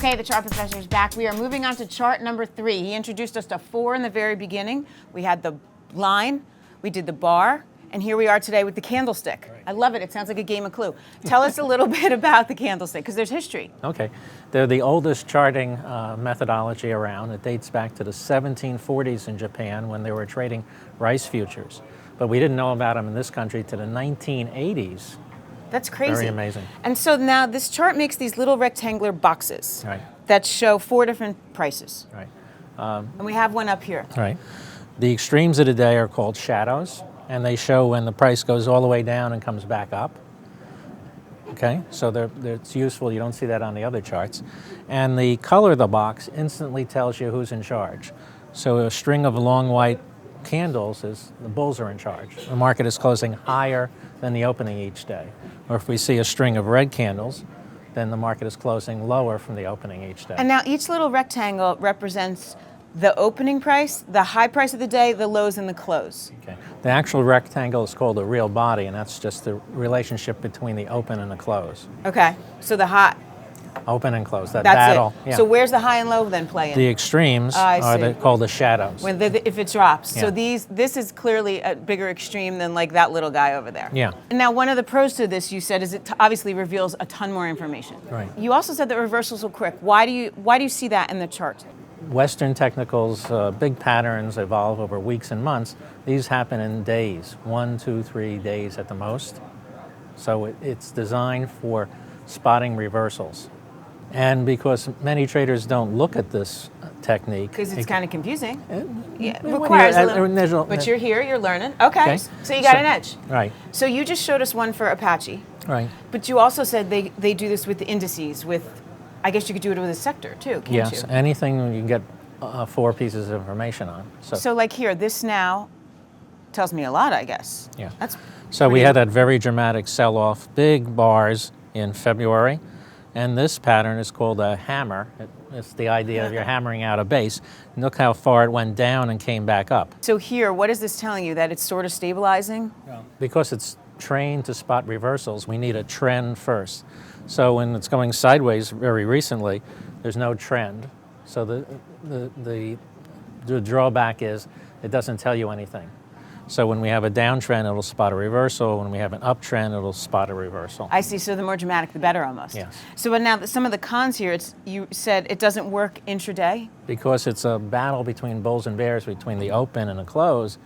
Okay, the chart professor is back. We are moving on to chart number 3. He introduced us to 4 in the very beginning. We had the line, we did the bar, and here we are today with the candlestick. Right. I love it. It sounds like a game of Clue. Tell us a little bit about the candlestick, because there's history. Okay. They're the oldest charting methodology around. It dates back to the 1740s in Japan when they were trading rice futures. But we didn't know about them in this country to the 1980s. That's crazy. Very amazing. And so now this chart makes these little rectangular boxes Right. that show 4 different prices. Right. And we have one up here. Right. The extremes of the day are called shadows, and they show when the price goes all the way down and comes back up. Okay, so it's useful. You don't see that on the other charts. And the color of the box instantly tells you who's in charge. So a string of long white candles is the bulls are in charge. The market is closing higher than the opening each day. Or if we see a string of red candles, then the market is closing lower from the opening each day. And now each little rectangle represents the opening price, the high price of the day, the lows, and the close. Okay. The actual rectangle is called a real body, and that's just the relationship between the open and the close. Okay, so the high. Open and close, that That's battle. it. Yeah. So where's the high and low then play in? The extremes are called the shadows. When if it drops. Yeah. So this is clearly a bigger extreme than like that little guy over there. Yeah. And now one of the pros to this, you said, is it obviously reveals a ton more information. Right. You also said that reversals will quick. Why do you see that in the chart? Western technicals, big patterns evolve over weeks and months. These happen in days, 1, 2, 3 days at the most. So it's designed for spotting reversals. And because many traders don't look at this technique. Because it's kind of confusing. Yeah, Well, requires yeah, a little, but you're here, you're learning. Okay, so you got an edge. Right. So you just showed us one for Apache. Right. But you also said they do this with the indices, I guess you could do it with a sector too, can't you? Yes, anything you can get 4 pieces of information on. So like here, this now tells me a lot, I guess. Yeah. So we had that very dramatic sell-off, big bars in February. And this pattern is called a hammer. It's the idea of you're hammering out a base. And look how far it went down and came back up. So here, what is this telling you? That it's sort of stabilizing? Because it's trained to spot reversals, we need a trend first. So when it's going sideways very recently, there's no trend. So the drawback is it doesn't tell you anything. So when we have a downtrend, it'll spot a reversal. When we have an uptrend, it'll spot a reversal. I see. So the more dramatic, the better, almost. Yes. So but now some of the cons here, you said it doesn't work intraday? Because it's a battle between bulls and bears, between the open and the close.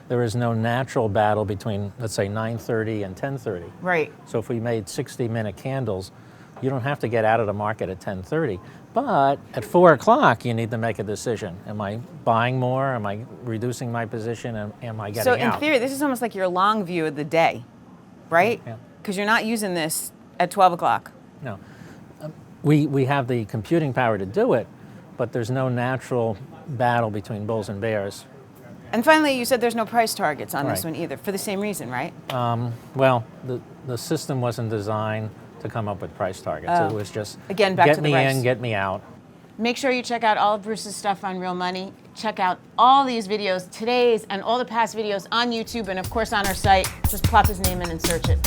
There is no natural battle between, let's say, 9:30 and 10:30. Right. So if we made 60-minute candles, you don't have to get out of the market at 10:30. But at 4 o'clock, you need to make a decision. Am I buying more? Am I reducing my position? Am I getting out? So in theory, this is almost like your long view of the day, right? Yeah. Because you're not using this at 12 o'clock. No. We have the computing power to do it, but there's no natural battle between bulls and bears. And finally, you said there's no price targets on this Right. one either, for the same reason, right? Well, the system wasn't designed to come up with price targets. It was just Again, back get to the me rice. in, get me out. Make sure you check out all of Bruce's stuff on Real Money. Check out all these videos, today's and all the past videos on YouTube, and of course on our site. Just plop his name in and search it.